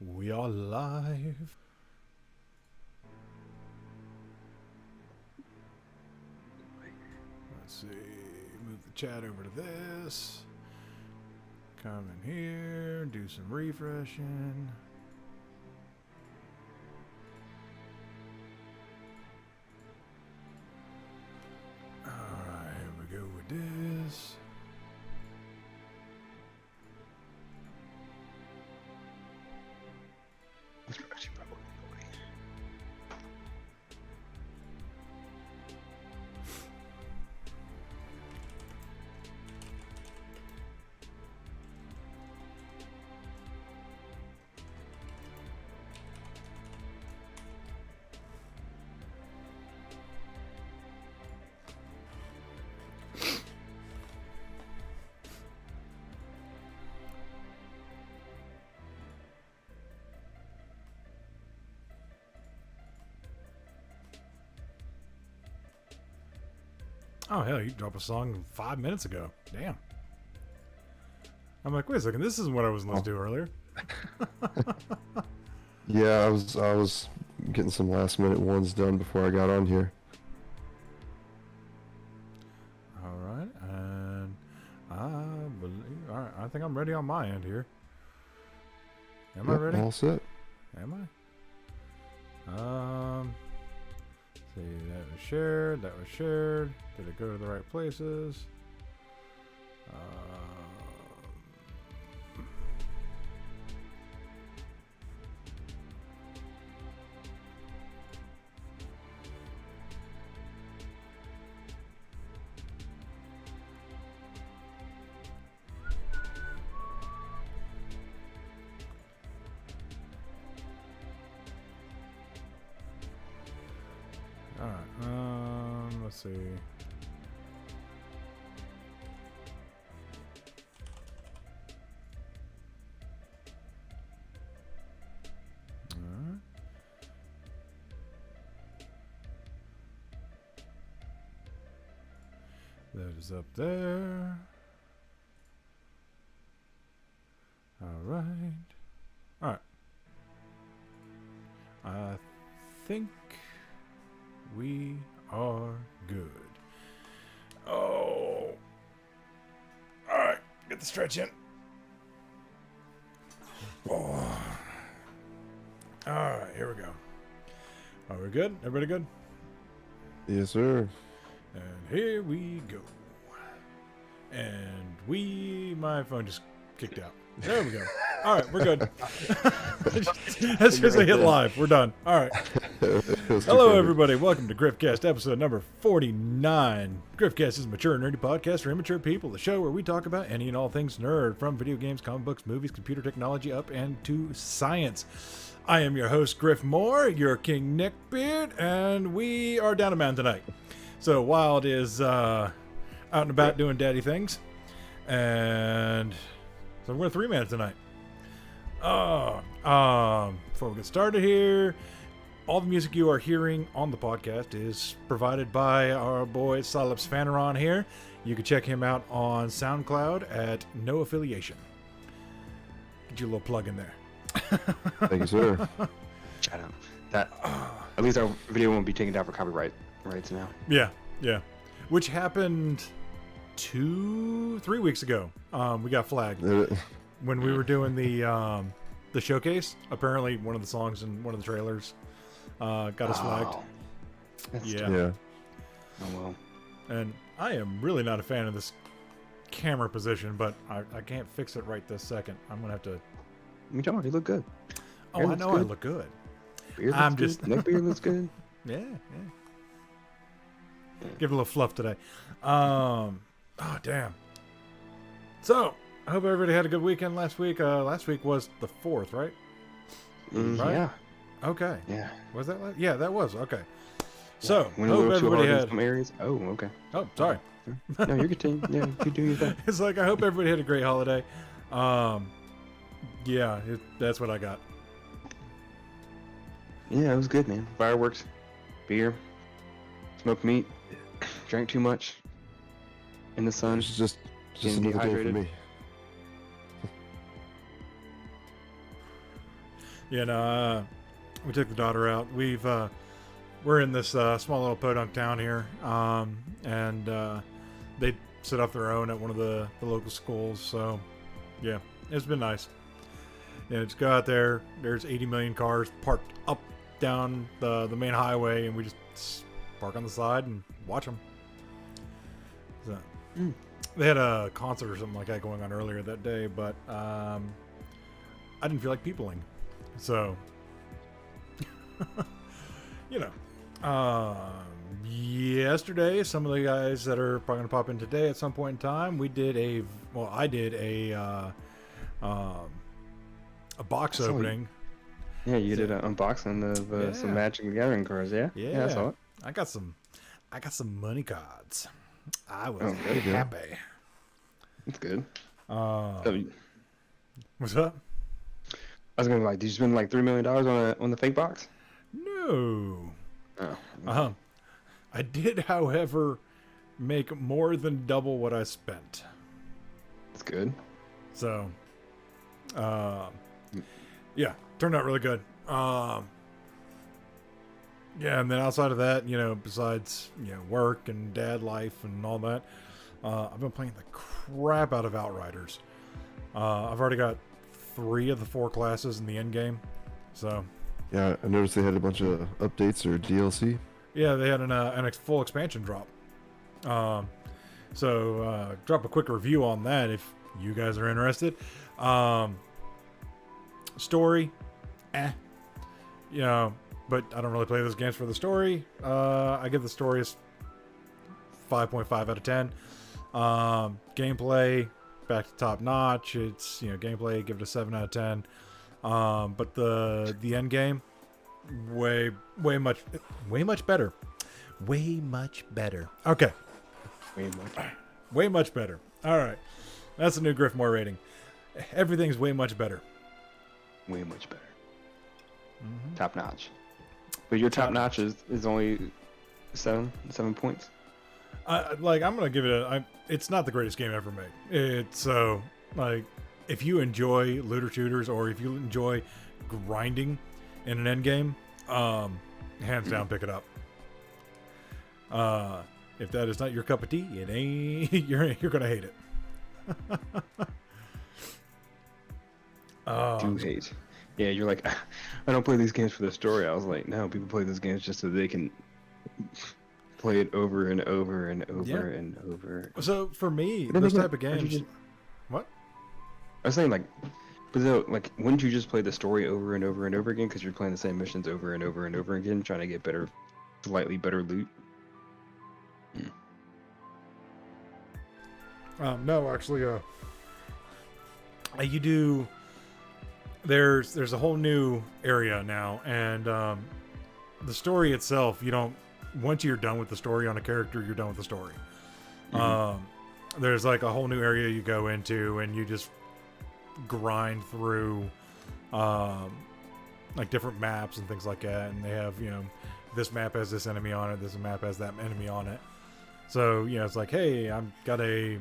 We are live. Let's see. Move the chat over to this. Come in here. Do some refreshing. Alright, here we go with this. Oh, hell, you dropped a song 5 minutes ago. Damn. I'm like, wait a second, this isn't what I was supposed to do earlier. Yeah, I was getting some last minute ones done before I got on here. Alright, and I think I'm ready on my end here. Am I ready? All set. Am I? See, that was shared. That was shared. Did it go to the right places? Alright, let's see. Alright. That is up there. Alright. Alright. I think we are good. Oh. Alright, get the stretch in. Oh. Alright, here we go. Are we good? Everybody good? Yes, sir. And here we go. And my phone just kicked out. There we go. All right, we're good. As soon as I hit live, we're done. All right. Hello, everybody. Welcome to Griffcast, episode number 49. Griffcast is a mature and nerdy podcast for immature people, the show where we talk about any and all things nerd, from video games, comic books, movies, computer technology, up and to science. I am your host, Griff Moore, your King Neckbeard, and we are down a mountain tonight. So Wild is out and about doing daddy things, and so we're 3-man tonight. Before we get started here, all the music you are hearing on the podcast is provided by our boy Salops Fanaron here. You can check him out on SoundCloud at No Affiliation. Get your little plug in there. Thank you, sir. Shout out. That at least our video won't be taken down for copyright rights now. Yeah. Which happened 3 weeks ago. We got flagged when we were doing the showcase. Apparently, one of the songs in one of the trailers got us flagged. Yeah. Oh well. And I am really not a fan of this camera position, but I can't fix it right this second. I'm gonna have to. You don't. You look good. Oh, I know. Good. I look good. Beard I'm looks just good. Neckbeard looks good. Yeah. Give it a little fluff today. Oh, damn. So, I hope everybody had a good weekend last week. Last week was the 4th, right? Right? Yeah. Okay. Yeah. Was that last? Yeah, that was. Okay. So, When hope everybody had... some areas. Oh, okay. Oh, sorry. No, you're good. Yeah, you do your thing. It's like, I hope everybody had a great holiday. Yeah, that's what I got. Yeah, it was good, man. Fireworks, beer, smoked meat, drank too much in the sun. It's just Getting another day for dehydrated. me. You know, we took the daughter out. We're in this small little podunk town here, and they set up their own at one of the local schools. So, yeah, it's been nice. Yeah, just go out there. There's 80 million cars parked up down the main highway, and we just park on the side and watch them. So, they had a concert or something like that going on earlier that day, but I didn't feel like peopling. So, you know, yesterday, some of the guys that are probably going to pop in today at some point in time, I did a box opening. Yeah, you did an unboxing of some Magic the Gathering cards, yeah? Yeah, I saw it. I got some money cards. I was very happy. That's good. What's up? I was gonna be like, did you spend like $3 million on the fake box? No. Oh. I did, however, make more than double what I spent. That's good. So, yeah, turned out really good. Yeah, and then outside of that, you know, besides, you know, work and dad life and all that, I've been playing the crap out of Outriders. I've already got 3 of the 4 classes in the end game. So, Yeah, I noticed they had a bunch of updates or DLC. yeah, they had an full expansion drop. So drop a quick review on that if you guys are interested. Story, you know, but I don't really play those games for the story. I give the story a 5.5 out of 10. Gameplay, back to top notch. It's, you know, gameplay, give it a 7 out of 10. But the end game, way much better. Way much better. Okay. Way much better. All right. That's a new Griffmore rating. Everything's way much better. Way much better. Mm-hmm. Top notch. But your top notch is only 7 points. I'm gonna give it it's not the greatest game ever made. It's so like, if you enjoy looter shooters or if you enjoy grinding in an end game, hands down, pick it up. If that is not your cup of tea, it ain't. You're gonna hate it. Do hate. Yeah, you're like, I don't play these games for the story. I was like, no, people play these games just so they can play it over and over and over and over. So for me, those type of games. What? I was saying, like, but though, like, wouldn't you just play the story over and over and over again because you're playing the same missions over and over and over again, trying to get better, slightly better loot? No, actually, you do. There's a whole new area now, and the story itself, you don't. Once you're done with the story on a character, you're done with the story. Mm-hmm. There's like a whole new area you go into, and you just grind through, like different maps and things like that. And they have, you know, this map has this enemy on it, this map has that enemy on it. So, you know, it's like, hey, I got a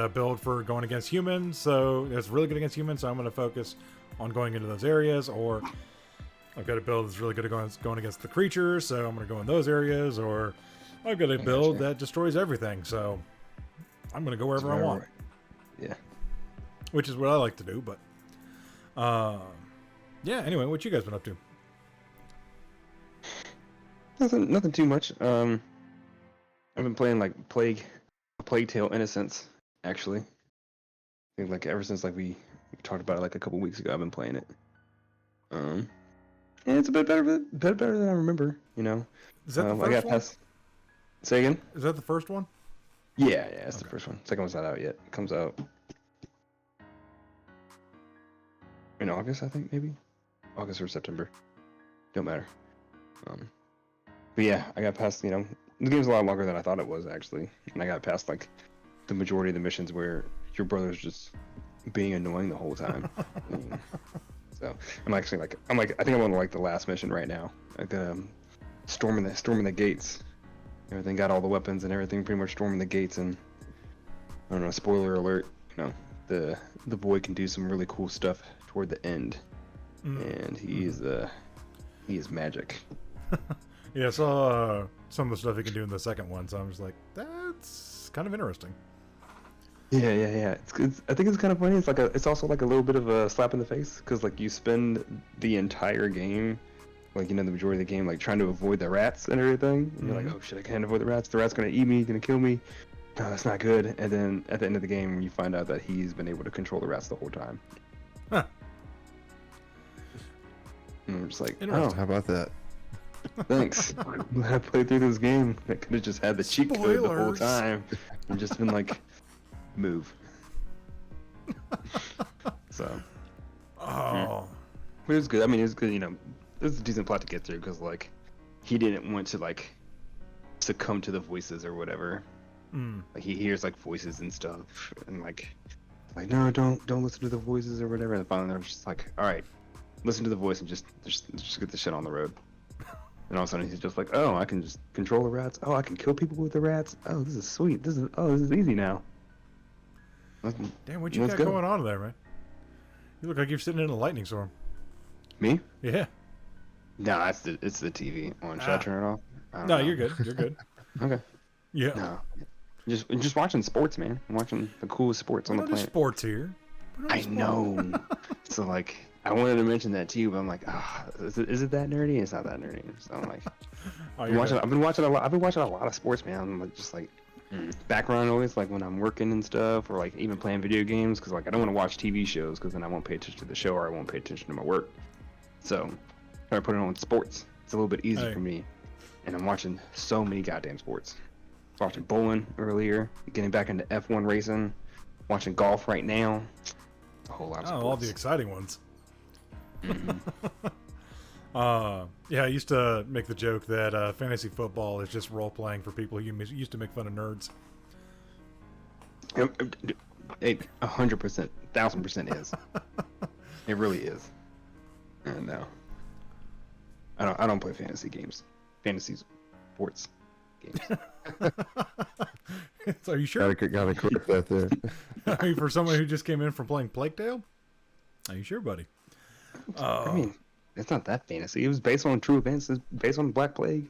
build for going against humans, so it's really good against humans, so I'm going to focus on going into those areas. Or I've got a build that's really good at going against the creatures, so I'm going to go in those areas. Or I've got a build that destroys everything, so I'm going to go wherever I want. Yeah. Which is what I like to do, but yeah, anyway, what you guys been up to? Nothing too much. I've been playing like Plague Tale Innocence, actually. I think like ever since like we talked about it like a couple weeks ago, I've been playing it. And it's a bit better than I remember, you know. Is that the first one? Say again? Is that the first one? Yeah, it's the first one. Second one's not out yet. It comes out in August, I think, maybe. August or September. Don't matter. But yeah, I got past, you know, the game's a lot longer than I thought it was, actually. And I got past, like, the majority of the missions where your brother's just being annoying the whole time. So, I think I'm on, like, the last mission right now. Like, storming the gates. Everything, got all the weapons and everything, pretty much storming the gates, and, I don't know, spoiler alert, you know, the boy can do some really cool stuff toward the end, and he is magic. Yeah, I saw some of the stuff he can do in the second one, so I'm just like, that's kind of interesting. Yeah. I think it's kind of funny. It's also like a little bit of a slap in the face because like you spend the entire game, like the majority of the game, like trying to avoid the rats and everything. And you're like, oh shit, I can't avoid the rats. The rat's gonna eat me, gonna kill me. No, that's not good. And then at the end of the game, you find out that he's been able to control the rats the whole time. Huh. And I'm just like, Oh, how about that? thanks. I played through this game. I could have just had the cheat code the whole Spoilers. time and just been like, move. So. Oh. But it was good. I mean, it was good. It was a decent plot to get through because like, he didn't want to like succumb to the voices or whatever. Like he hears like voices and stuff, and like no, don't listen to the voices or whatever. And finally, they're just like, all right, listen to the voice and just get the shit on the road. And all of a sudden, he's just like, oh, I can just control the rats. Oh, I can kill people with the rats. Oh, this is sweet. This is easy now. Damn, what you got going on there, man? You look like you're sitting in a lightning storm. Me? Yeah. No, it's the TV on. Should I turn it off? No, you're good. You're good. Okay. Yeah. No. Just watching sports, man. I'm watching the coolest sports on the planet. Sports here. I know. So like, I wanted to mention that to you, but I'm like, is it that nerdy? It's not that nerdy. So I'm like, I've been watching a lot of sports, man. I'm like, just like background noise, like when I'm working and stuff, or like even playing video games, because like I don't want to watch TV shows, because then I won't pay attention to the show, or I won't pay attention to my work. So I put it on sports. It's a little bit easier for me, and I'm watching so many goddamn sports. Watching bowling earlier, getting back into F1 racing, watching golf right now. A whole lot of sports. All the exciting ones. Yeah, I used to make the joke that fantasy football is just role playing for people who used to make fun of nerds. 100%, 1000% is. It really is. No, I don't play fantasy games. Fantasy sports games. So are you sure? Gotta correct that there. I mean, for someone who just came in from playing Plague Tale? Are you sure, buddy? I mean, it's not that fantasy. It was based on true events. It's based on the Black Plague.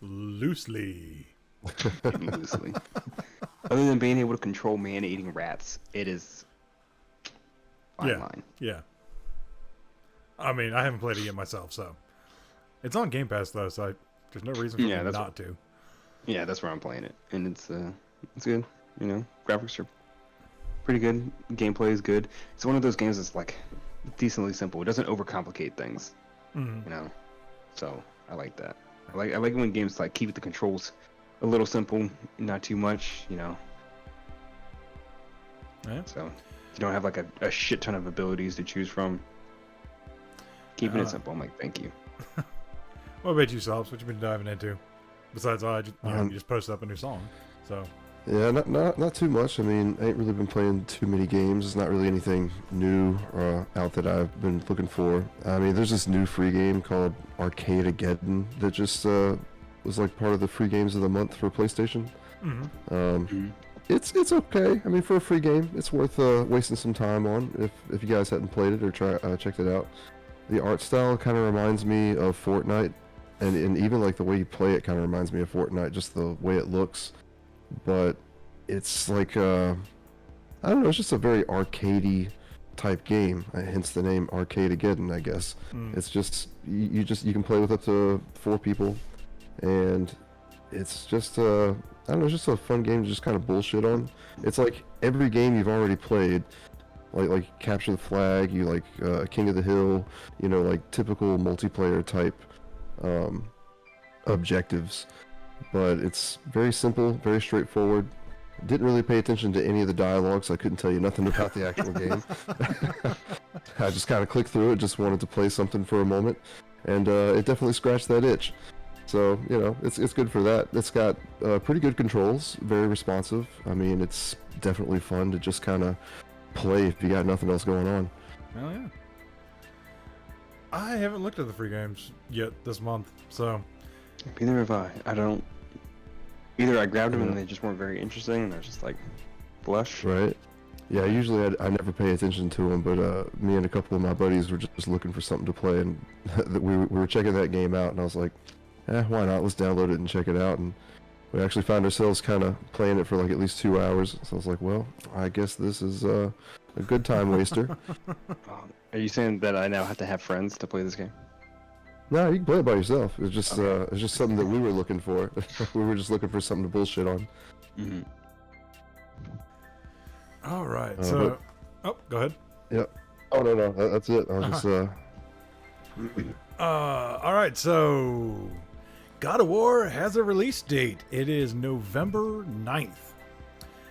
Loosely. Loosely. Other than being able to control man-eating rats, it is fine line. Yeah. I mean, I haven't played it yet myself, so. It's on Game Pass, though, so there's no reason for me not to. Yeah, that's where I'm playing it, and it's good. Graphics are pretty good. Gameplay is good. It's one of those games that's like decently simple. It doesn't overcomplicate things. So I like that. I like when games like keep the controls a little simple, not too much. Yeah. So you don't have like a shit ton of abilities to choose from. Keeping it simple. I'm like, thank you. What about you, Sobs? What you been diving into? Besides, you just posted up a new song, so. Yeah, not too much. I mean, I ain't really been playing too many games. It's not really anything new out that I've been looking for. I mean, there's this new free game called Arcade-ageddon that just was like part of the free games of the month for PlayStation. It's okay. I mean, for a free game, it's worth wasting some time on if you guys hadn't played it or checked it out. The art style kind of reminds me of Fortnite, and even like the way you play it kind of reminds me of Fortnite, just the way it looks. But it's like I don't know, it's just a very arcadey type game, hence the name Arcade-ageddon, I guess. It's just you can play with up to 4 people, and it's just I don't know, it's just a fun game to just kind of bullshit on. It's like every game you've already played, like Capture the Flag, you like King of the Hill, like typical multiplayer type objectives. But it's very simple, very straightforward. Didn't really pay attention to any of the dialogue, so I couldn't tell you nothing about the actual game. I just kind of clicked through it, just wanted to play something for a moment, and it definitely scratched that itch. So, it's good for that. It's got pretty good controls, very responsive. I mean, it's definitely fun to just kind of play if you got nothing else going on. Oh, yeah. I haven't looked at the free games yet this month, so... Neither have I. Either I grabbed them and they just weren't very interesting, and I was just like, blush. Right. Yeah, usually I never pay attention to them, but me and a couple of my buddies were just looking for something to play, and we were checking that game out, and I was like, why not? Let's download it and check it out. And we actually found ourselves kind of playing it for like at least 2 hours. So I was like, well, I guess this is a good time waster. Are you saying that I now have to have friends to play this game? No, you can play it by yourself. It's just something that we were looking for. We were just looking for something to bullshit on. Mm-hmm. All right. So, go ahead. Yep. Oh no, that's it. I was just all right. So, God of War has a release date. It is November 9th.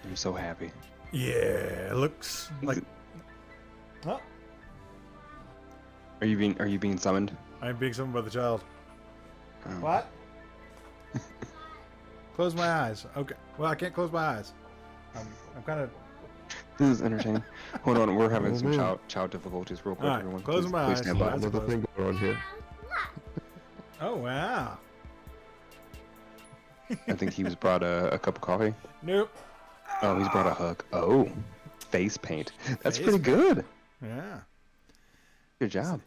I'm so happy. Yeah, it looks like. Huh? Are you being summoned? I'm being summoned by the child. Oh. What? Close my eyes. Okay. Well, I can't close my eyes. I'm kind of. This is entertaining. Hold on, we're having some man. child difficulties real quick. All right, Everyone, closing my please eyes. stand by. Eyes another closed. thing going on here. Oh wow. I think he was brought a cup of coffee. Nope. Oh, he's brought a hug. Oh, face paint. That's Face pretty good. Yeah. Good job.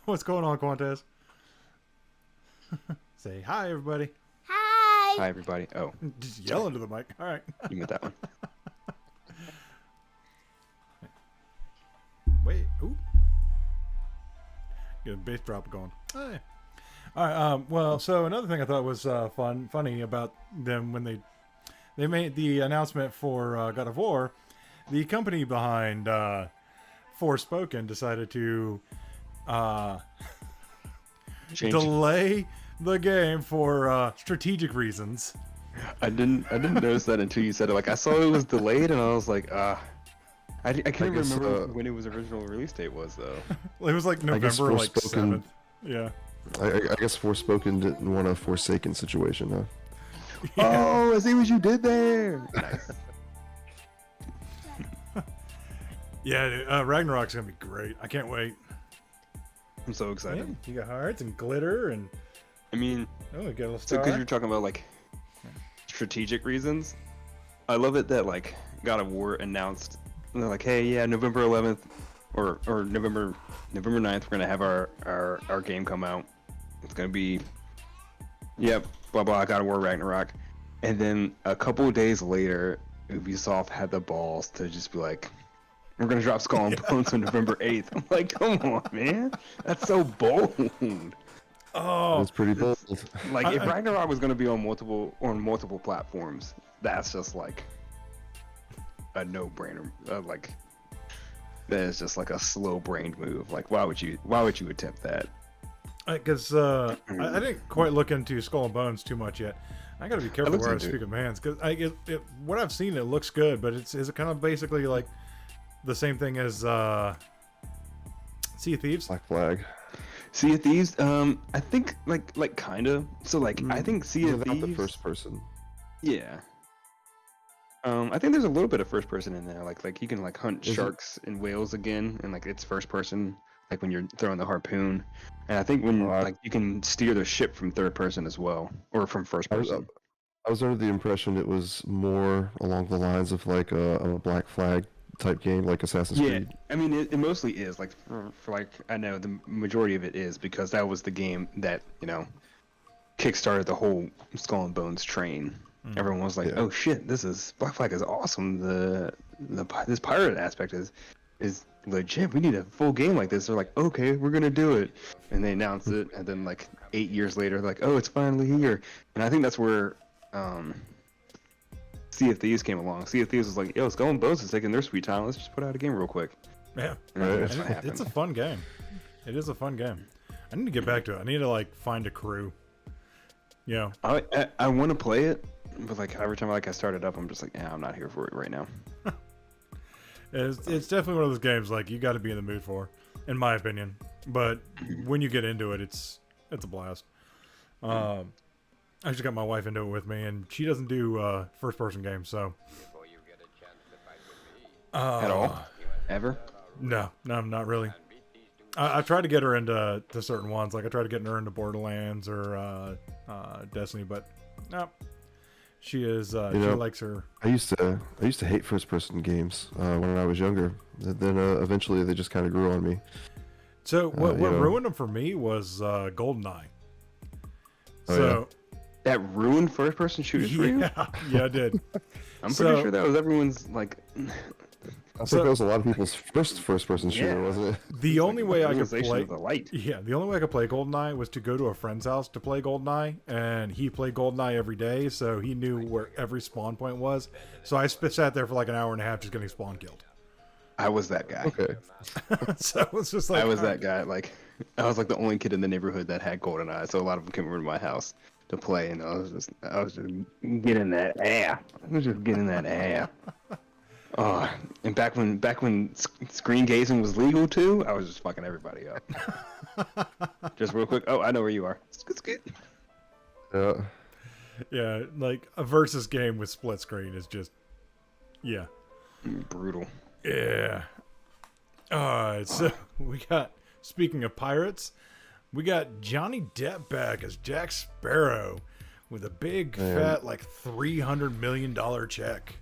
What's going on, Quantes? Say hi, everybody. Hi. Hi, everybody. Oh, Just yell into the mic. All right. you get that one. Wait. Ooh. Get a bass drop going. Hey. All right. Well, so another thing I thought was funny about them when they made the announcement for God of War, the company behind Forspoken decided to Change. delay the game for strategic reasons. I didn't notice that until you said it. Like I saw it was delayed, and I was like, I can't guess, remember when its original release date was though. It was like I guess November, like Forspoken- 7th. Yeah. I guess Forspoken didn't want a Forsaken situation, huh? Oh, I see what you did there. Nice. Yeah, dude, Ragnarok's gonna be great. I can't wait. I'm so Yeah, excited. you got hearts and glitter and I mean, oh, you got a little so star. because you're talking about like strategic reasons, I love it that like God of War announced, and they're like, hey, yeah, November 11th or November 9th, we're gonna have our game come out. It's gonna be, yep, blah blah, God of War Ragnarok, and then a couple of days later, Ubisoft had the balls to just be like, we're gonna drop Skull and Bones on November 8th. I'm like, come on, man, that's so bold. Oh, That's pretty bold. Like if Ragnarok was gonna be on multiple platforms, that's just like a no-brainer. Like that is just like a slow-brained move. Like why would you attempt that? because I didn't quite look into Skull and Bones too much yet. I gotta be careful looked where I into speak of my hands because what I've seen, it looks good, but is it kind of basically like the same thing as Sea of Thieves? Black Flag. Sea of Thieves, I think like kinda. So like I think Sea of Without Thieves. the first person. Yeah. I think there's a little bit of first person in there. Like you can like hunt Is it? sharks and whales again, and like it's first person. Like when you're throwing the harpoon, and I think when Oh, like you can steer the ship from third person as well, or from first I was, person. I was under the impression it was more along the lines of like a Black Flag type game, like Assassin's Yeah, Creed. I mean it mostly is like for like I know the majority of it is because that was the game that kickstarted the whole Skull and Bones train. Everyone was like, Yeah. "Oh shit, Black Flag is awesome. This pirate aspect is legit. We need a full game like this." They're like, "Okay, we're gonna do it," and they announce it, and then like 8 years later, they're like, "Oh, it's finally here." And I think that's where Sea of Thieves came along. Sea of Thieves was like, "Yo, Skull and Bones is taking their sweet time. Let's just put out a game real quick." Yeah, And I think Right. that's what And happened. it's a fun game. It is a fun game. I need to get back to it. I need to like find a crew. Yeah. I want to play it, but like every time I start it up, I'm just like, yeah, I'm not here for it right now. It's definitely one of those games like you got to be in the mood for, in my opinion. But when you get into it, it's a blast. I just got my wife into it with me, and she doesn't do first person games, so At all? Ever? no, not really. I tried to get her into certain ones, like I tried to get her into Borderlands or Destiny, but no, She is. She likes her. I used to hate first-person games when I was younger. Then eventually they just kind of grew on me. So what ruined them for me was Goldeneye. That ruined first-person shooters for you? Yeah, I did. I'm pretty sure that was everyone's like. I think that was a lot of people's first-person shooter, wasn't it? The only way I could play, the light. the only way I could play Goldeneye was to go to a friend's house to play Goldeneye, and he played Goldeneye every day, so he knew where every spawn point was. So I sat there for like an hour and a half just getting spawn killed. I was that guy. Okay. So it was just like I was that guy. Like, I was like the only kid in the neighborhood that had Goldeneye, so a lot of them came over to my house to play, and I was just getting that air. I was just getting that air. Oh, and back when screen gazing was legal too, I was just fucking everybody up. Just real quick. Oh, I know where you are. Yeah, like a versus game with split screen is just brutal. Yeah. Alright, so we got, speaking of pirates, we got Johnny Depp back as Jack Sparrow with a big fat like $300 million check.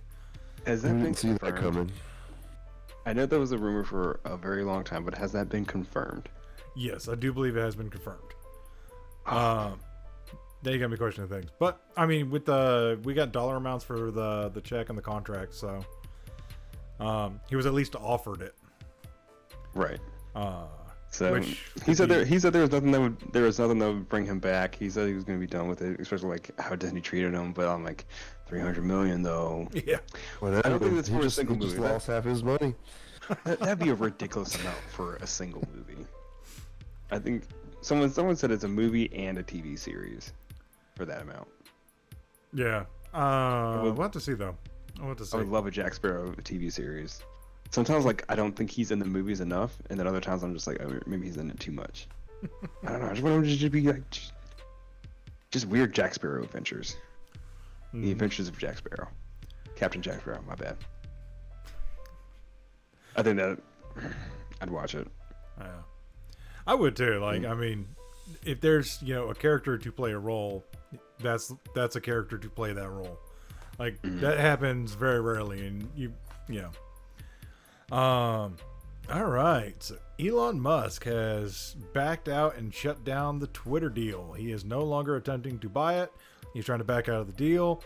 Has that been see that coming? I know there was a rumor for a very long time, but has that been confirmed? Yes, I do believe it has been confirmed. Now you got me questioning things, but I mean, with we got dollar amounts for the check and the contract, so he was at least offered it. Right. So he said there was nothing that would bring him back. He said he was going to be done with it, especially like how Disney treated him. But I'm like, $300 million though. Yeah. Whatever. I don't think that's for a single he movie. Just lost half his money. That'd be a ridiculous amount for a single movie. I think someone said it's a movie and a TV series for that amount. Yeah. We'll have to see though. I would love a Jack Sparrow TV series. Sometimes, like, I don't think he's in the movies enough, and then other times I'm just like, oh, maybe he's in it too much. I don't know. I just want him to just be like, just weird Jack Sparrow adventures. The Adventures of Jack Sparrow, Captain Jack Sparrow. My bad. I think that I'd watch it. Yeah, I would too. Like, I mean, if there's a character to play a role, that's a character to play that role. Like that happens very rarely, and all right, so Elon Musk has backed out and shut down the Twitter deal. He is no longer attempting to buy it. He's trying to back out of the deal,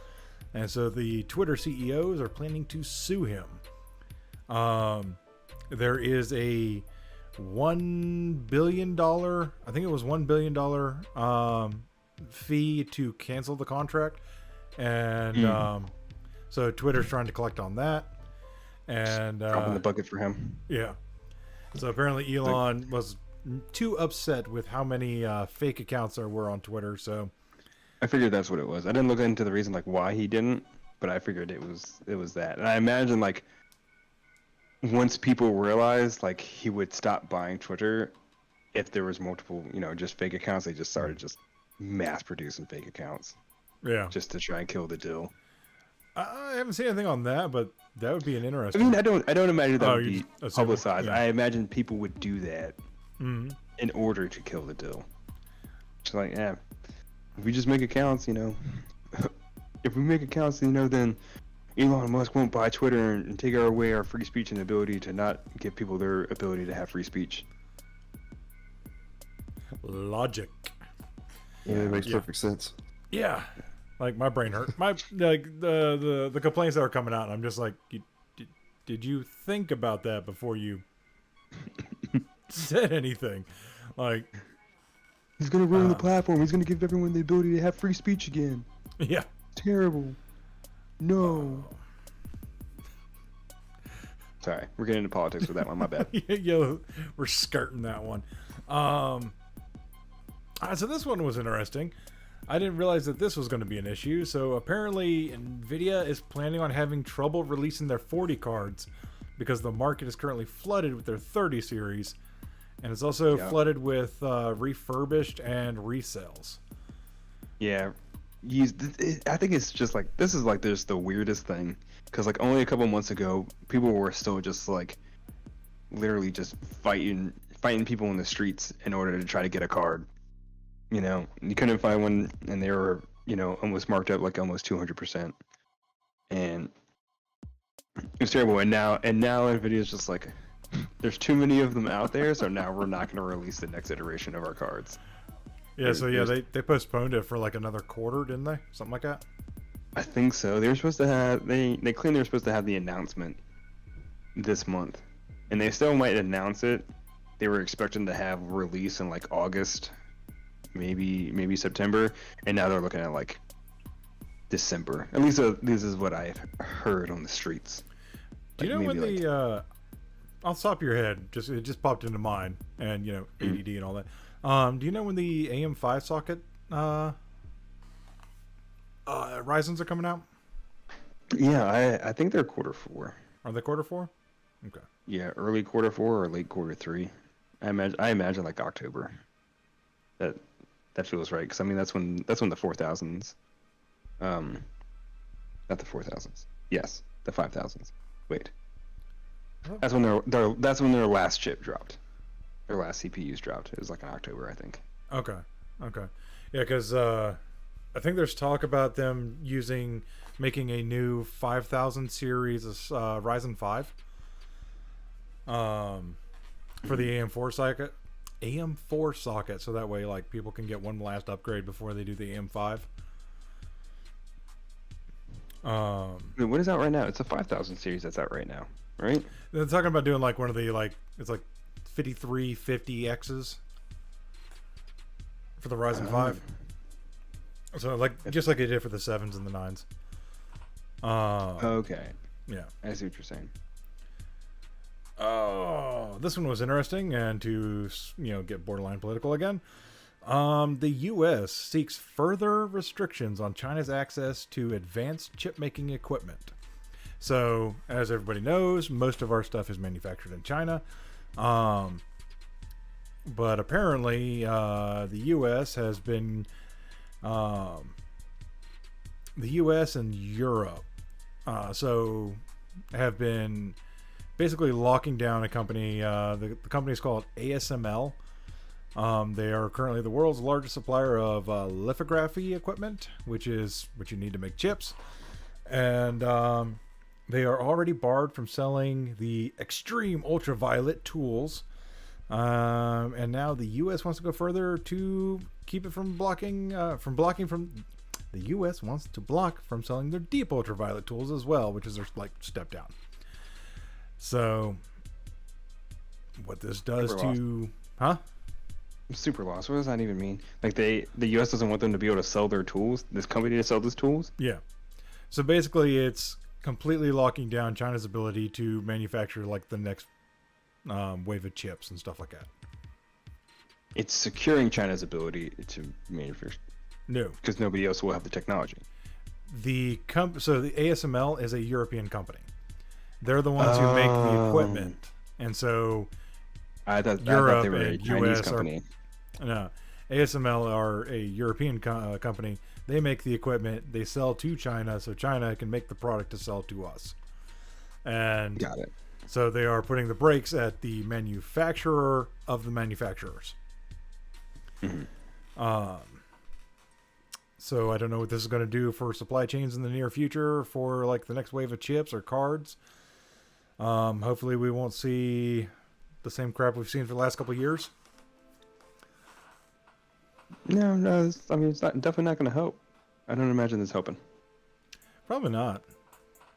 and so the Twitter CEOs are planning to sue him. There is a $1 billion, I think it was $1 billion fee to cancel the contract, and so Twitter's trying to collect on that. And dropping the bucket for him. Yeah. So apparently Elon was too upset with how many fake accounts there were on Twitter. So I figured that's what it was. I didn't look into the reason like why he didn't, but I figured it was that. And I imagine like once people realized like he would stop buying Twitter, if there was multiple just fake accounts, they just started just mass producing fake accounts. Yeah. Just to try and kill the deal. I haven't seen anything on that, but that would be an interesting. I mean, I don't imagine that would be publicized. Yeah. I imagine people would do that in order to kill the deal. It's like, if we just make accounts, if we make accounts, then Elon Musk won't buy Twitter and take away our free speech and ability to not give people their ability to have free speech. Logic. Yeah, it makes perfect sense. Yeah. Like my brain hurt. The complaints that are coming out, I'm just like, did you think about that before you said anything? Like, he's gonna ruin the platform. He's gonna give everyone the ability to have free speech again. Yeah. Terrible. No. Sorry, we're getting into politics with that one. My bad. Yeah, we're skirting that one. So this one was interesting. I didn't realize that this was going to be an issue. So apparently Nvidia is planning on having trouble releasing their 40 cards because the market is currently flooded with their 30 series, and it's also flooded with refurbished and resales. Yeah, I think it's just like this is like just the weirdest thing because like only a couple months ago people were still just like literally just fighting people in the streets in order to try to get a card. You couldn't find one, and they were almost marked up like almost 200%, and it's terrible. And now Nvidia's just like, there's too many of them out there, so now we're not going to release the next iteration of our cards. Yeah, they postponed it for like another quarter, didn't they? Something like that. I think so. They were supposed to have they claimed they were supposed to have the announcement this month, and they still might announce it. They were expecting to have release in like August, maybe September, and now they're looking at like December. At least this is what I've heard on the streets. Do you know when the off the top of your head, it just popped into mind, and ADD and all that. Do you know when the AM5 socket Ryzen's are coming out? Yeah, I think they're Q4. Are they Q4? Okay. Yeah, early Q4 or late Q3. I imagine like October. That feels right, because I mean that's when the 4000s, not the 4000s. Yes, the 5000s. Wait. That's when their last chip dropped. Their last CPUs dropped. It was like in October, I think. Okay. Yeah, because I think there's talk about them making a new 5000 series Ryzen 5 for the AM4 socket, so that way like people can get one last upgrade before they do the AM5. What is out right now? It's a 5000 series that's out right now, right? They're talking about doing like one of the it's like 5350Xs for the Ryzen 5. So like just like they did for the 7s and the 9s. Okay. Yeah. I see what you're saying. Oh, this one was interesting, and to get borderline political again. The U.S. seeks further restrictions on China's access to advanced chip-making equipment. So, as everybody knows, most of our stuff is manufactured in China. But apparently, the U.S. has been... the U.S. and Europe have been basically locking down a company. The company is called ASML. They are currently the world's largest supplier of lithography equipment, which is what you need to make chips. And they are already barred from selling the extreme ultraviolet tools. And now the U.S. wants to go further to keep it from blocking. The U.S. wants to block from selling their deep ultraviolet tools as well, which is their step down. So, what this does super lost. What does that even mean? Like the U.S. doesn't want them to be able to sell their tools. This company to sell those tools. Yeah. So basically, it's completely locking down China's ability to manufacture like the next wave of chips and stuff like that. It's securing China's ability to manufacture. No, because nobody else will have the technology. So the ASML is a European company. They're the ones who make the equipment, and so I thought Europe they were a and Chinese US company. No, ASML are a European company. They make the equipment. They sell to China, so China can make the product to sell to us. And got it. So they are putting the brakes at the manufacturer of the manufacturers. Mm-hmm. So I don't know what this is going to do for supply chains in the near future for like the next wave of chips or cards. Hopefully we won't see the same crap we've seen for the last couple of years. No, I mean, it's definitely not going to help. I don't imagine this helping. Probably not.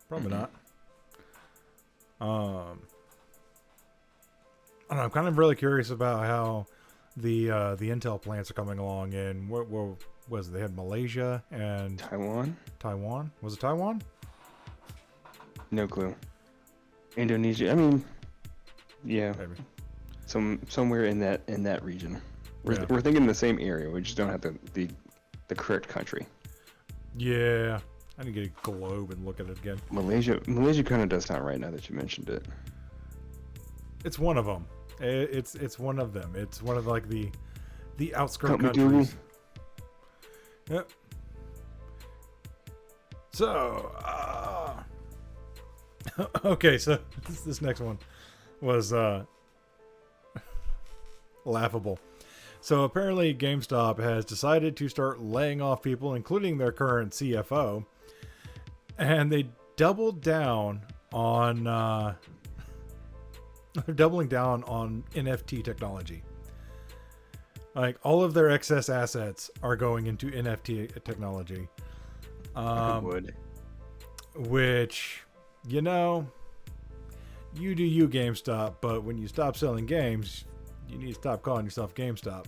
Probably not. I don't know, I'm kind of really curious about how the Intel plants are coming along, and what was it? They had Malaysia and Taiwan. Was it Taiwan? No clue. Indonesia. I mean, yeah, maybe. Somewhere in that region. We're thinking the same area. We just don't have the correct country. Yeah, I need to get a globe and look at it again. Malaysia kind of does sound right now that you mentioned it. It's one of them. It's one of them. It's one of like the outskirt countries. Yep. So, okay, so this next one was laughable. So apparently GameStop has decided to start laying off people, including their current CFO. And they doubled down on they're doubling down on NFT technology. Like all of their excess assets are going into NFT technology. Which, you know, you do you, GameStop, but when you stop selling games, you need to stop calling yourself GameStop.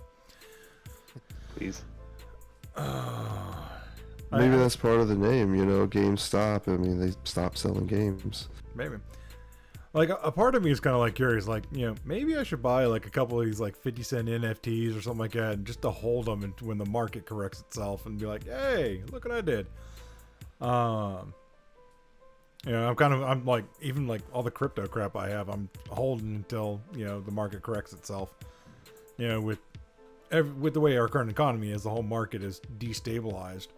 Please. Maybe that's part of the name, you know, GameStop. I mean, they stopped selling games. Maybe. Like, a part of me is kind of like curious, like, you know, maybe I should buy like a couple of these like 50-cent NFTs or something like that, and just to hold them when the market corrects itself and be like, hey, look what I did. You know, I'm like, even like all the crypto crap I have, I'm holding until, you know, the market corrects itself. You know, with the way our current economy is, the whole market is destabilized.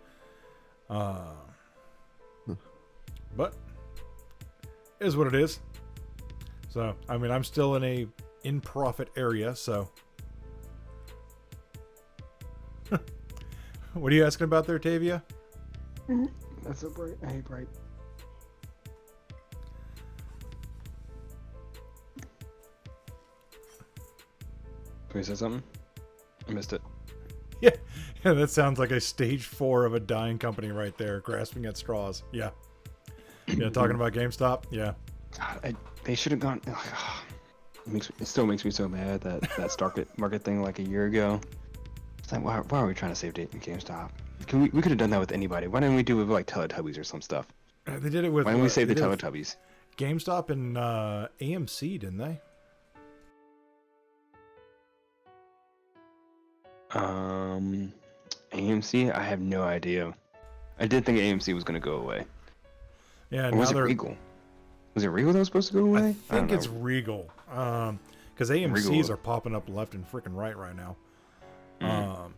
But it is what it is. So, I mean, I'm still in a in-profit area, so. What are you asking about there, Tavia? That's so bright. I hate bright. Can we say something? I missed it. Yeah, that sounds like a stage 4 of a dying company right there, grasping at straws. Yeah. Yeah, talking about GameStop. Yeah. God, they should have gone. It still makes me so mad that stock market thing like a year ago. It's like, why are we trying to save date in GameStop? We could have done that with anybody. Why didn't we do it with like Teletubbies or some stuff? They did it with. Why didn't we save the Teletubbies? GameStop and AMC, didn't they? AMC, I have no idea. I did think AMC was going to go away. Yeah, or was it Regal? Was it Regal that was supposed to go away? I think it's Regal. Because AMCs are popping up left and freaking right now. Mm-hmm.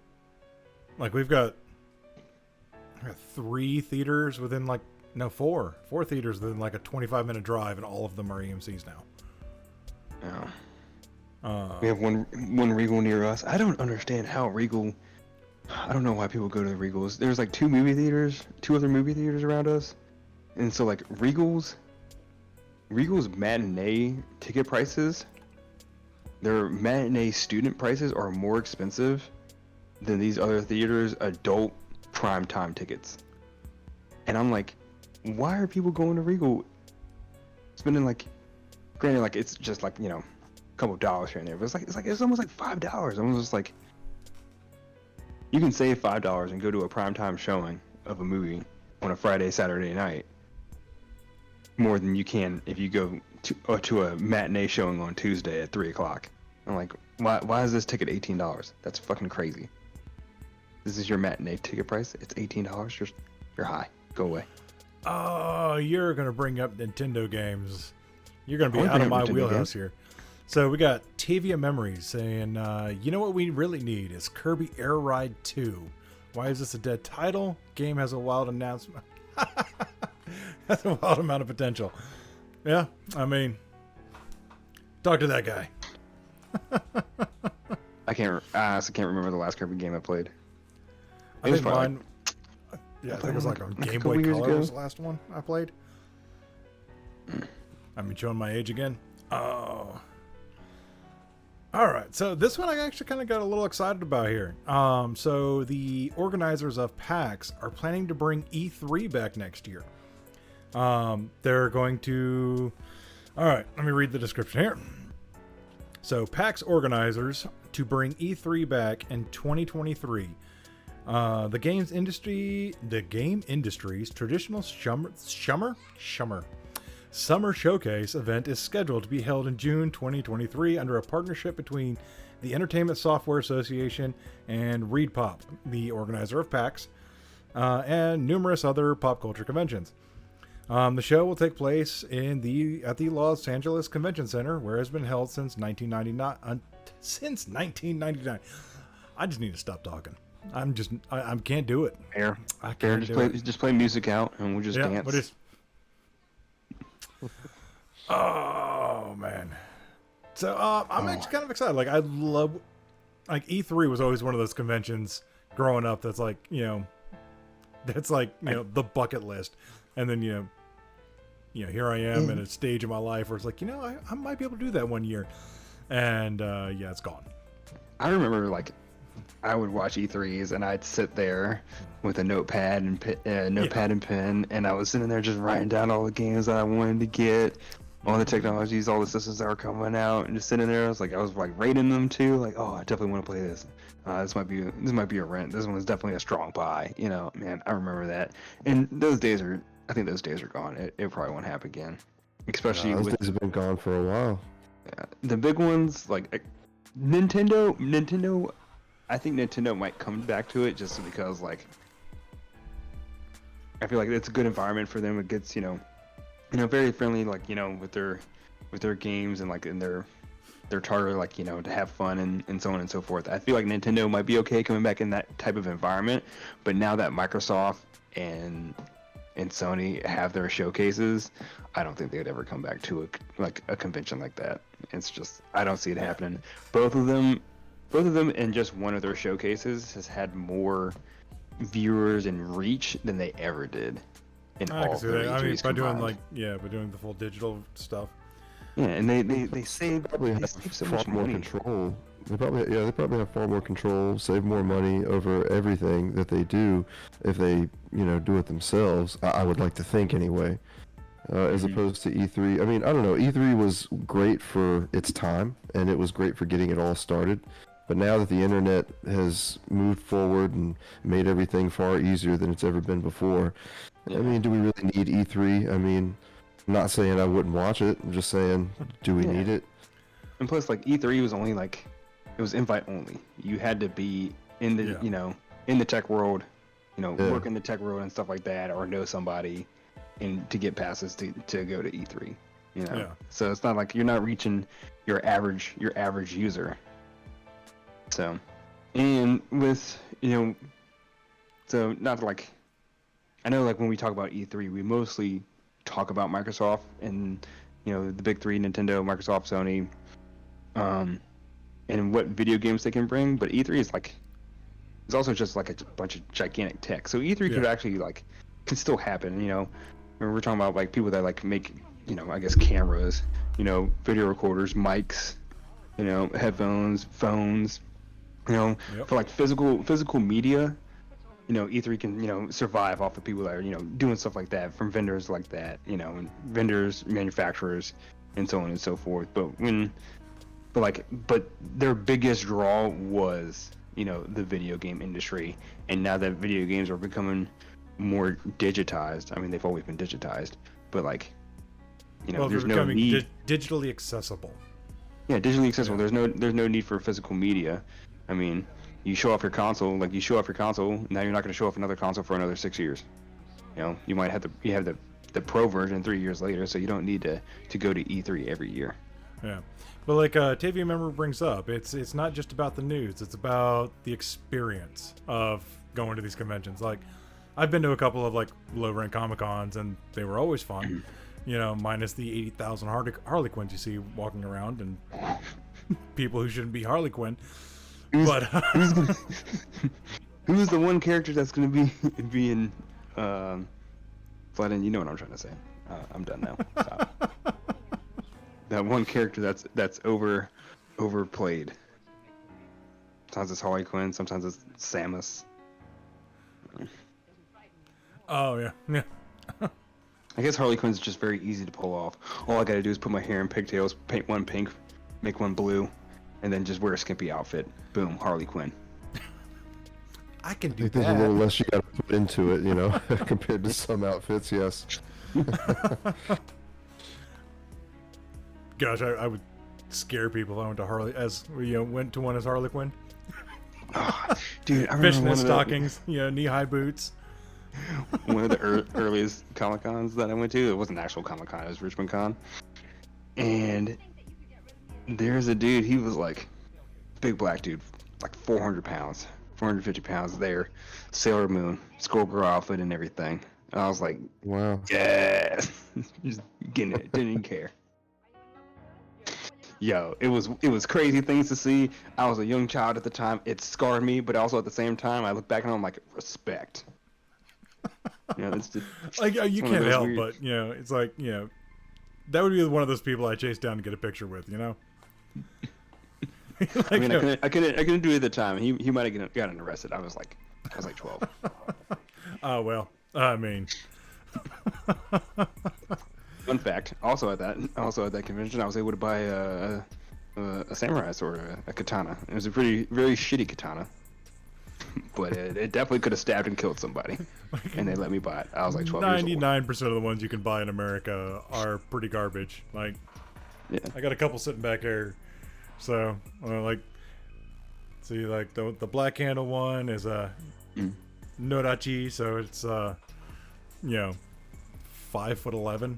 Like we've got 3 theaters within like, no, 4 theaters within like a 25-minute drive, and all of them are AMCs now. Yeah. We have one Regal near us. I don't understand how Regal. I don't know why people go to the Regals. There's like 2 other movie theaters around us, and so like Regal's matinee ticket prices, their matinee student prices are more expensive than these other theaters' adult primetime tickets. And I'm like, why are people going to Regal, spending like, granted, like it's just like, you know, a couple of dollars here and there, but it's almost like $5. I'm just like, you can save $5 and go to a primetime showing of a movie on a Friday, Saturday night more than you can if you go to a matinee showing on Tuesday at 3 o'clock. I'm like, why is this ticket $18? That's fucking crazy. This is your matinee ticket price? It's $18? You're high. Go away. Oh, you're going to bring up Nintendo games. You're going to be out of my wheelhouse here. So we got Tavia Memories saying, you know what we really need is Kirby Air Ride 2. Why is this a dead title? Game has a wild announcement. That's a wild amount of potential. Yeah, I mean, talk to that guy. I honestly can't remember the last Kirby game I played. I think mine. Yeah, I think it was like on Game Boy Color was the last one I played. I mean, showing my age again. Oh. All right, so this one I actually kind of got a little excited about here. So the organizers of PAX are planning to bring E3 back next year. They're going to... All right, let me read the description here. So PAX organizers to bring E3 back in 2023. The game industry's traditional Summer Showcase event is scheduled to be held in June 2023 under a partnership between the Entertainment Software Association and ReedPop, the organizer of PAX, and numerous other pop culture conventions. The show will take place at the Los Angeles Convention Center, where it has been held since 1999. Since 1999. I just need to stop talking. I can't do it. Fair. I can't just play music out and we'll just dance. Oh man. So I'm actually kind of excited. Like I like E3 was always one of those conventions growing up that's like, that's like, the bucket list. And then, here I am at a stage in my life where it's like, I might be able to do that one year. And it's gone. I remember like I would watch E3s and I'd sit there with a notepad and pen, and I was sitting there just writing down all the games that I wanted to get, all the technologies, all the systems that were coming out, and just sitting there. I was like rating them too. Like, oh, I definitely want to play this. This might be a rent. This one is definitely a strong buy. Man, I remember that. And I think those days are gone. It probably won't happen again. Especially those days have been gone for a while. Yeah, the big ones like Nintendo. I think Nintendo might come back to it just because like I feel like it's a good environment for them. It gets very friendly, like with their games and like in their target, like to have fun and so on and so forth. I feel like Nintendo might be okay coming back in that type of environment, but now that Microsoft and Sony have their showcases, I don't think they'd ever come back to a convention like that. It's just I don't see it happening. Both of them in just one of their showcases has had more viewers and reach than they ever did in all three. I mean, by doing the full digital stuff. Yeah, and they save so far much more money. control. They probably have far more control, save more money over everything that they do if they do it themselves. I would like to think anyway, as opposed to E3. I mean, I don't know. E3 was great for its time, and it was great for getting it all started. But now that the internet has moved forward and made everything far easier than it's ever been before, I mean, do we really need E3? I mean, I'm not saying I wouldn't watch it. I'm just saying, do we need it? And plus, like E3 was only like it was invite only. You had to be in the in the tech world, work in the tech world and stuff like that, or know somebody, and to get passes to go to E3. So it's not like you're not reaching your average user. So, and with so not like I know like when we talk about E3, we mostly talk about Microsoft and the big three: Nintendo, Microsoft, Sony, and what video games they can bring. But E3 is like it's also just like a bunch of gigantic tech. So E3 could actually like can still happen. We're talking about like people that like make I guess cameras, video recorders, mics, headphones, phones. For like physical media, E3 can survive off of people that are doing stuff like that from vendors like that, vendors, manufacturers, and so on and so forth. But their biggest draw was the video game industry, and now that video games are becoming more digitized. I mean, they've always been digitized, but like there's no need digitally accessible. Yeah, digitally accessible. There's no need for physical media. I mean, you show off your console, now you're not going to show off another console for another 6 years. You might have the Pro version 3 years later, so you don't need to go to E3 every year. Yeah, but like Tavia member brings up, it's not just about the news; it's about the experience of going to these conventions. Like, I've been to a couple of like low rent Comic Cons, and they were always fun. Minus the 80,000 Harley Quinns you see walking around and people who shouldn't be Harley Quinn. Who's the one character that's going to be in Flatten? You know what I'm trying to say. I'm done now. Stop. That one character that's overplayed. Sometimes it's Harley Quinn, sometimes it's Samus. Oh yeah. I guess Harley Quinn's just very easy to pull off. All I gotta do is put my hair in pigtails, paint one pink, make one blue, and then just wear a skimpy outfit. Boom, Harley Quinn. I can do I think there's a little less you gotta put into it, compared to some outfits, yes. Gosh, I would scare people if I went to one as Harley Quinn. Oh, dude, I remember fishnet stockings, knee-high boots. One of the earliest Comic Cons that I went to, it wasn't an actual Comic Con, it was Richmond Con. And there's a dude, he was like, big black dude, like 400 pounds, 450 pounds there, Sailor Moon, Skullgirl outfit and everything. And I was like, wow. yeah, just getting it, didn't even care. Yo, it was crazy things to see. I was a young child at the time. It scarred me, but also at the same time, I look back and I'm like, respect. It's just Like you one of can't those help, weird- but it's like that would be one of those people I chase down to get a picture with. Like, I mean, I couldn't do it at the time. He might have gotten arrested. I was like 12. Oh well, I mean, Fun fact. Also at that convention, I was able to buy a samurai sword, a katana. It was a very shitty katana, but it definitely could have stabbed and killed somebody. And they let me buy it. I was like 12 years old. 99% of the ones you can buy in America are pretty garbage. Like, Yeah. I got a couple sitting back there. So, see, like the black handle one is a Nordachi, so it's 5'11"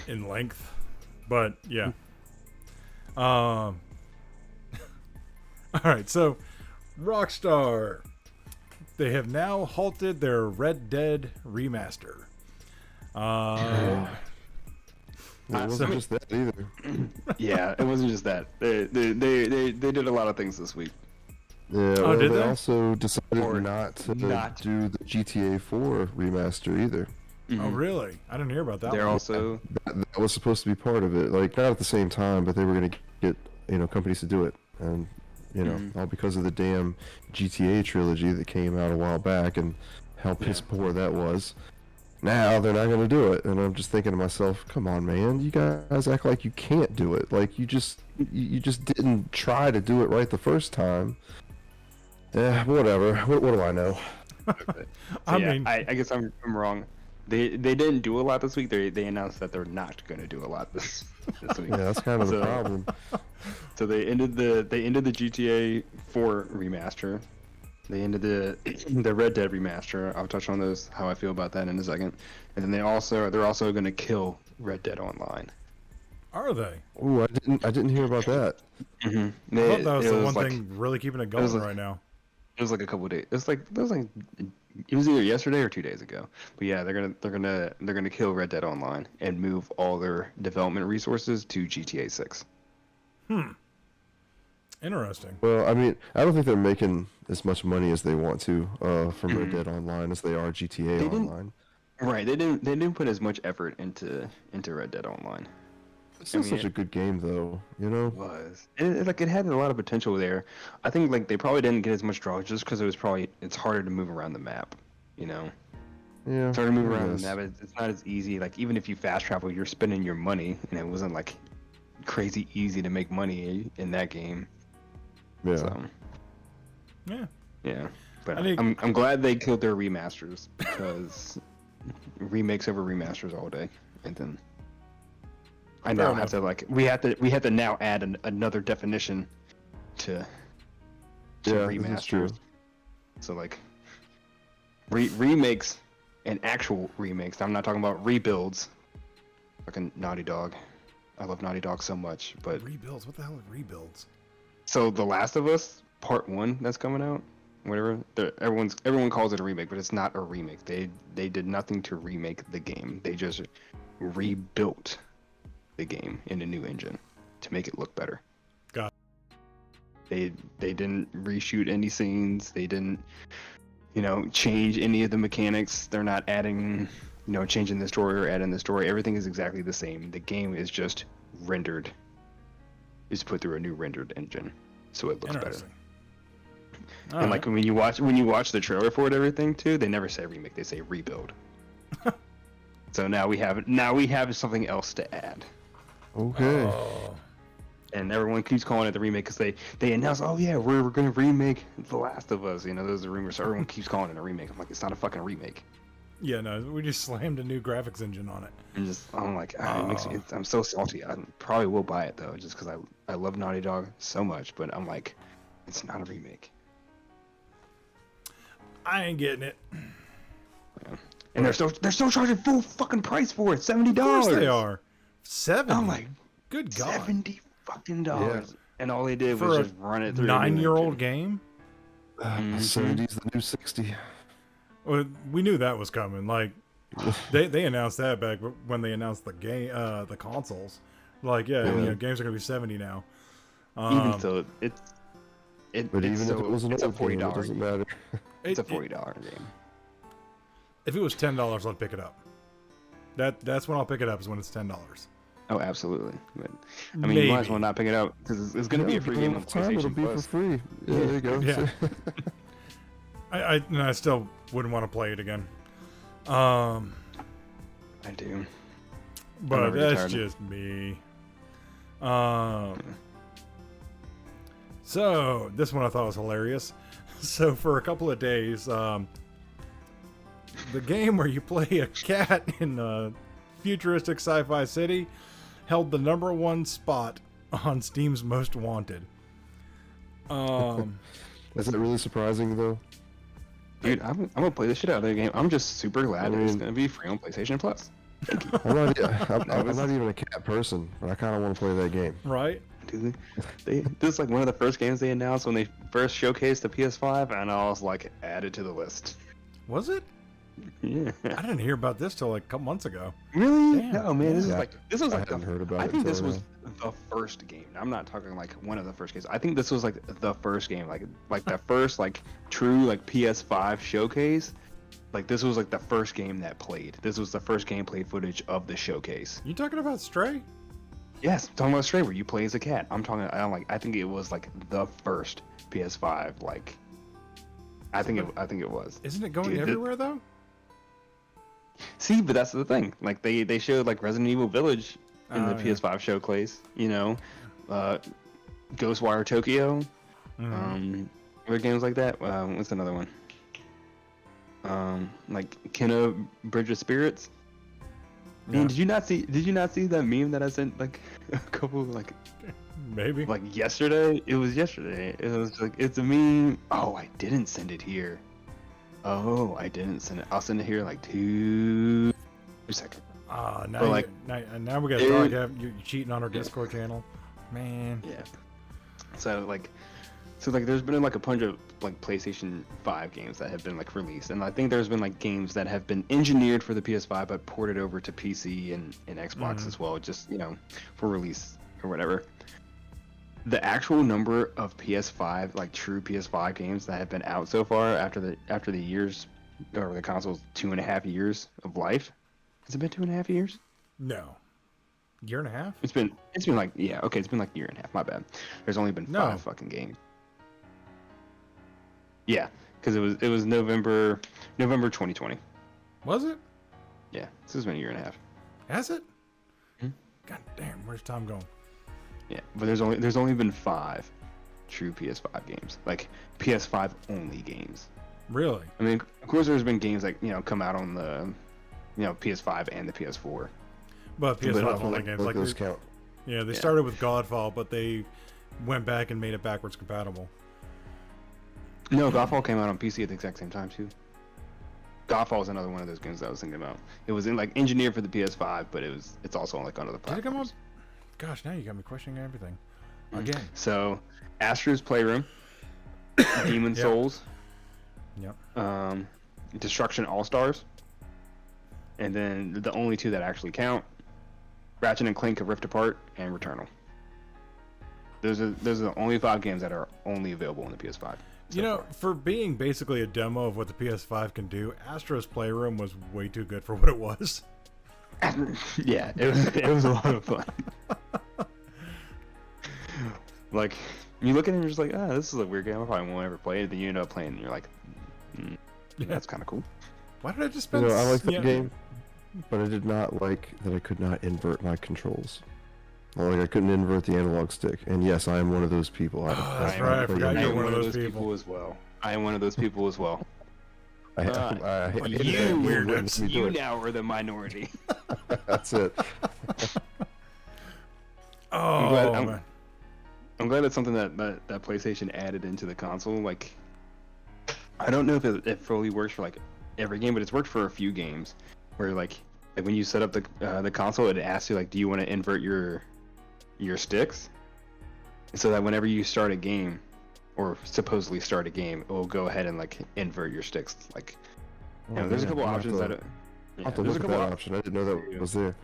in length, but yeah. All right, so Rockstar, they have now halted their Red Dead remaster. It wasn't just that either. Yeah, it wasn't just that. They did a lot of things this week. Yeah, Oh, well, did they they? also decided Or not to not. do the GTA 4 remaster either. Oh, really? I didn't hear about that. They're one. also That was supposed to be part of it. Like, not at the same time, but they were going to get, companies to do it. And, all because of the damn GTA trilogy that came out a while back and how piss poor that was. Now they're not going to do it. And I'm just thinking to myself, come on, man. You guys act like you can't do it. Like, you just didn't try to do it right the first time. Whatever. What do I know? I yeah, mean, I guess I'm wrong. They didn't do a lot this week. They announced that they're not going to do a lot this week. Yeah, that's kind of the So- problem. So they ended the GTA 4 remaster. They ended the Red Dead remaster. I'll touch on those, how I feel about that in a second. And then they're also going to kill Red Dead Online. are they? Ooh, I didn't hear about that. Mm-hmm. I thought that was the one like, thing really keeping it going was like- right now. It was like a couple of days. It was either yesterday or 2 days ago. But yeah, they're gonna kill Red Dead Online and move all their development resources to GTA 6. Interesting. Well, I mean, I don't think they're making as much money as they want to from Red Dead Online as they are GTA They didn't- Online. Right. They didn't put as much effort into Red Dead Online. It's still I mean, such a good game, though. It was. It had a lot of potential there. I think like they probably didn't get as much draw just because it's harder to move around the map. Yeah. It's harder to move I around the guess. map. It's not as easy. Like even if you fast travel, you're spending your money, and it wasn't like crazy easy to make money in that game. Yeah. So Yeah. yeah, but I think- I'm glad they killed their remasters because remakes over remasters all day, and then I now Fair have to like we have to now add another definition to Yeah, this is true. remasters. So like remakes and actual remakes. I'm not talking about rebuilds. Fucking Naughty Dog. I love Naughty Dog so much, but Rebuilds? What the hell are rebuilds? so The Last of Us Part 1 that's coming out, whatever. Everyone calls it a remake, but it's not a remake. They did nothing to remake the game. They just rebuilt the game in a new engine to make it look better. Got They didn't reshoot any scenes. They didn't change any of the mechanics. They're not adding changing the story or adding the story. Everything is exactly the same. The game is just rendered. Is put through a new rendered engine, so it looks better. Interesting. And like when you watch the trailer for it, everything too, they never say remake. They say rebuild. So now we have something else to add. Okay. Oh. And everyone keeps calling it the remake because they announce, oh yeah, we're gonna remake The Last of Us. Those are rumors. So everyone keeps calling it a remake. I'm like, it's not a fucking remake. Yeah, no, we just slammed a new graphics engine on it. And I'm like, it makes me. I'm so salty. I probably will buy it though, just because I love Naughty Dog so much. But I'm like, it's not a remake. I ain't getting it. And they're still charging full fucking price for it, $70. Of course they are. 70. I'm like, Good God. $70 fucking dollars. And all they did For was a just run it through. a new 9-year-old engine. game? 70's the new 60. Well, we knew that was coming. Like, they announced that back when they announced the game, the consoles. Like, yeah, Yeah. you know, games are gonna be $70 now. Even so, But it's even so, if it was an it's a old game, it $40 doesn't game. matter. It's a $40 game. If it was $10, I'd pick it up. That's when I'll pick it up. Is when it's $10. Oh, absolutely. But I mean, you might as well Maybe. not pick it up because it's going to be a free game on time, it'll PlayStation be Plus. for free. Yeah, there you go. Yeah. I still wouldn't want to play it again. I do. But never get that's tired of it. just me. So this one I thought was hilarious. So for a couple of days, the game where you play a cat in a futuristic sci-fi city held the #1 spot on Steam's Most Wanted. Is it really surprising though? Dude, I'm gonna play the shit out of that game. I'm just super glad that it's mean- gonna be free on PlayStation Plus. I'm not even a cat person, but I kind of want to play that game. Right? Dude, this is like one of the first games they announced when they first showcased the PS5, and I was like, added to the list. Was it? Yeah. I didn't hear about this till like a couple months ago. Really? Damn. No, man. This Yeah. was I like hadn't heard about I it think till this was now. the first game. I'm not talking like one of the first games. I think this was like the first game, like the first like true like PS5 showcase. Like this was like the first game that played. This was the first gameplay footage of the showcase. You talking about Stray? Yes, I'm talking about Stray where you play as a cat. I think it was like the first PS5 like. I think it was. Isn't it going Dude, everywhere though? See, but that's the thing. Like they showed like Resident Evil Village in the Oh, yeah. PS5 showcase. You know, Ghostwater Tokyo. Mhm. Other games like that. What's another one? Like Kenna Bridge of Spirits. Man, Yeah. did you not see that meme that I sent like a couple like Maybe. yesterday? It was yesterday. It was like it's a meme. Oh, I didn't send it here. Oh, I didn't send it. I'll send it here in like 2 seconds. Now, But, like, now we got to dude- talk. You're cheating on our Discord channel, man. Yeah. So there's been like a bunch of like PlayStation 5 games that have been like released, and I think there's been like games that have been engineered for the PS5 but ported over to PC and Xbox as well, just for release or whatever. The actual number of PS5 like true PS5 games that have been out so far after the years or the console's 2.5 years of life. Has it been 2.5 years? No. Year and a half? It's been like it's been like a year and a half. My bad. There's only been 5 fucking games. Yeah, because it was November 2020. Was it? Yeah, this has been a year and a half. Has it? Hmm? God damn, where's time going? Yeah, but there's only been 5 true PS5 games, like PS5 only games. Really? I mean, of course, there's been games like come out on the PS5 and the PS4. But PS5 But, only like, games. Both Like, those count. yeah, they Yeah. started with Godfall, but they went back and made it backwards compatible. No, Godfall came out on PC at the exact same time too. Godfall is another one of those games that I was thinking about. It was engineered for the PS5, but it's also on other Did platforms. it come up? Gosh, now you got me questioning everything. Again. So, Astros Playroom, Demon Yeah. Souls, Yep. Destruction All Stars, and then the only 2 that actually count: Ratchet and Clank: A Rift Apart and Returnal. Those are the only 5 games that are only available on the PS5. You know, for being basically a demo of what the PS5 can do, Astros Playroom was way too good for what it was. Yeah, it was a lot of fun. Like, you look at it and you're just like, this is a weird game. I probably won't ever play it. Then you end up playing and you're like, Yeah. that's kind of cool. Why did I just You spend? know, I like that yeah. game, but I did not like that I could not invert my controls. Like I couldn't invert the analog stick, and yes, I am one of those people. Oh, that's right, I forgot I you're am one of those people. as well. I am one of those people as well. I You weirdos. You now are the minority. That's it. Oh, glad- man. I'm glad it's something that PlayStation added into the console. Like, I don't know if it fully works for like every game, but it's worked for a few games where like when you set up the console, it asks you like, do you want to invert your sticks, so that whenever you start a game or supposedly start a game, it will go ahead and like invert your sticks. Like, there's a couple options that. I'll have to look at that option. I didn't know that was there.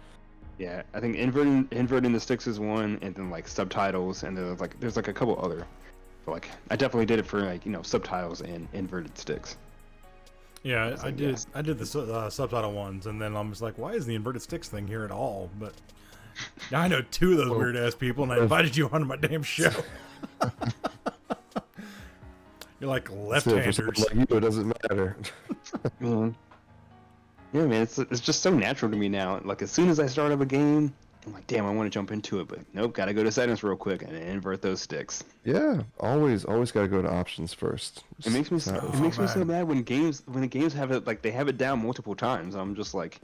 Yeah, I think inverting the sticks is one, and then like subtitles, and there's like a couple other. But like I definitely did it for like subtitles and inverted sticks. Yeah, I did. Yes. I did the subtitle ones, and then I'm just like, why is the inverted sticks thing here at all? But now I know two of those weird ass people, and I invited you onto my damn show. You're like left-handers. So like you, it doesn't matter. Yeah, man, it's just so natural to me now. Like as soon as I start up a game, I'm like, damn, I want to jump into it, but nope, gotta go to settings real quick and invert those sticks. Yeah, always gotta go to options first. It makes me so mad when the games have it like they have it down multiple times. I'm just like,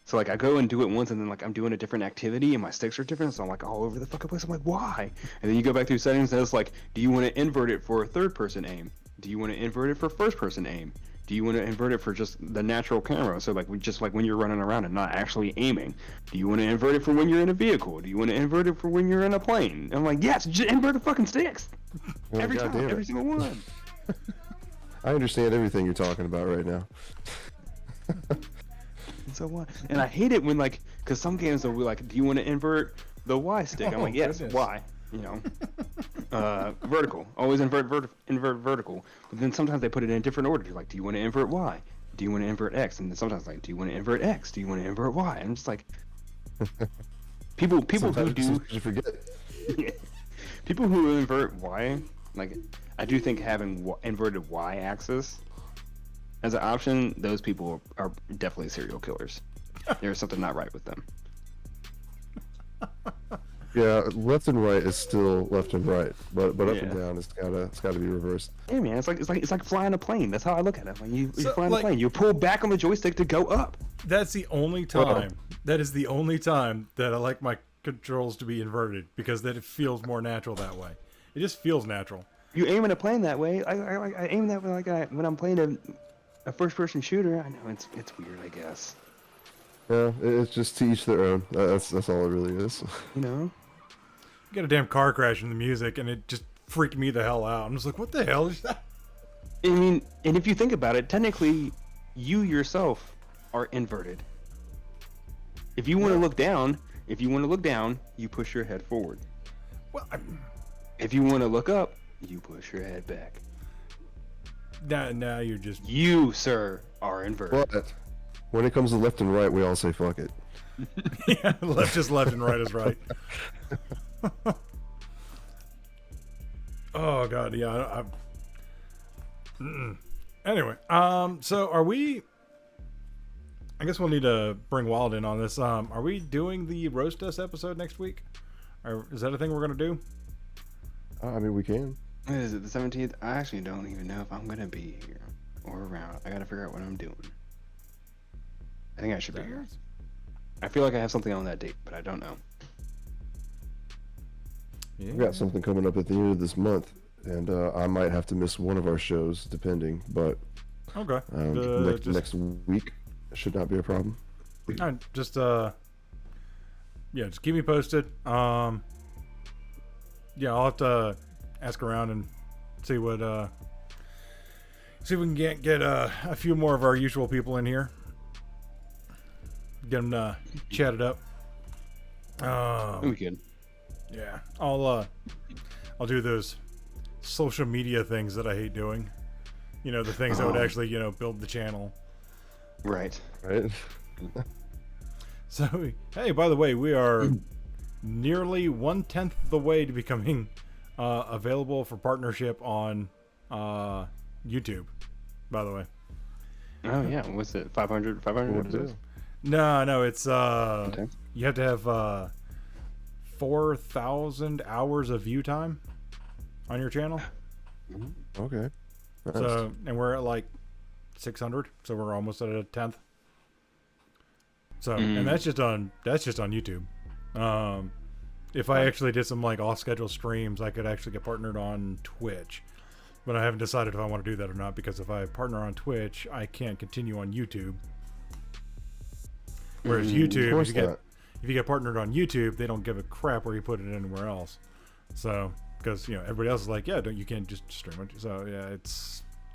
so like I go and do it once, and then like I'm doing a different activity and my sticks are different, so I'm like all over the fucking place. I'm like, why? And then you go back through settings and it's like, do you want to invert it for third person aim? Do you want to invert it for first person aim? Do you want to invert it for just the natural camera? So like just like when you're running around and not actually aiming. Do you want to invert it for when you're in a vehicle? Do you want to invert it for when you're in a plane? I'm like, yes, just invert the fucking sticks. Well, Every time, every single one. I understand everything you're talking about right now. So what? And I hate it when like, cause some games will be like, do you want to invert the Y stick? I'm like, yes, Y. Vertical. Always invert vertical. But then sometimes they put it in a different order. You're like, do you want to invert Y? Do you want to invert X? And then sometimes like, do you want to invert X? Do you want to invert Y? I'm just like, people Sometimes who do you forget. people who invert Y, like I do think having inverted Y axis as an option, those people are definitely serial killers. There's something not right with them. Yeah, left and right is still left and right, but up Yeah. and down it's gotta be reversed. Yeah, man, it's like flying a plane. That's how I look at it. When you fly like- a plane, you pull back on the joystick to go up. That's the only time. That is the only time that I like my controls to be inverted, because that it feels more natural that way. It just feels natural. You aim in a plane that way. I aim that way like when I'm playing a first-person shooter. I know it's weird, I guess. Yeah, it's just to each their own. That's all it really is. You know. You got a damn car crash in the music, and it just freaked me the hell out. I'm just like, what the hell is that? I mean, and if you think about it, technically, you yourself are inverted. If you want to look down, you push your head forward. Well, If you want to look up, you push your head back. now you're just. You, sir, are inverted. But when it comes to left and right, we all say fuck it. Yeah, left is left and right is right. Oh god, yeah. Anyway, so are we? I guess we'll need to bring Wild in on this. Are we doing the roast us episode next week? Or is that a thing we're gonna do? I mean, we can. What is it, the 17th? I actually don't even know if I'm gonna be here or around. I gotta figure out what I'm doing. I think I should be here. I feel like I have something on that date, but I don't know. We got something coming up at the end of this month, and I might have to miss one of our shows, depending. But Okay. next week should not be a problem. Just keep me posted. Yeah, I'll have to ask around and see what see if we can get a few more of our usual people in here. Get them chatted up. We could. Yeah, I'll do those social media things that I hate doing. You know, the things that would actually, build the channel. Right. Right? So, hey, by the way, we are nearly 1/10 of the way to becoming available for partnership on YouTube, by the way. Oh, yeah. What's it? 500 episodes? No, it's Okay. you have to have 4,000 hours of view time on your channel. Okay. Nice. So, and we're at like 600, so we're almost at a 10th. So, and that's just on YouTube. If I actually did some like off-schedule streams, I could actually get partnered on Twitch. But I haven't decided if I want to do that or not, because if I partner on Twitch, I can't continue on YouTube. Whereas YouTube, if you get partnered on YouTube, they don't give a crap where you put it anywhere else. So, because everybody else is like, yeah, you can't just stream it. So yeah,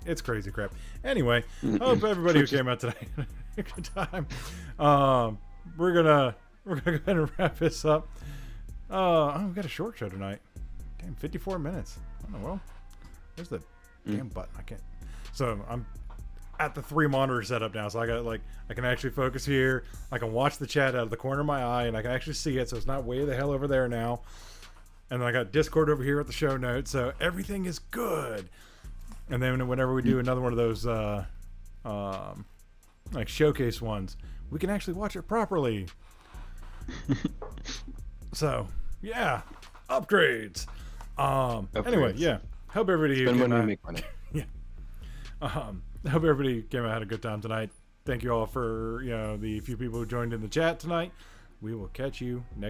it's crazy crap. Anyway, I hope everybody who came out today had a good time. We're gonna we're gonna go ahead and wrap this up. We've got a short show tonight. Damn, 54 minutes. I don't know. Well, there's the damn button. I can't. So I'm at the 3 monitor setup now, so I got I can actually focus here. I can watch the chat out of the corner of my eye, and I can actually see it, so it's not way the hell over there now. And then I got Discord over here at the show notes, so everything is good. And then whenever we do another one of those like showcase ones, we can actually watch it properly. So yeah, upgrades. Anyway, yeah. Hope everybody Spend money to make money. yeah. Hope everybody came out, had a good time tonight. Thank you all for the few people who joined in the chat tonight. We will catch you next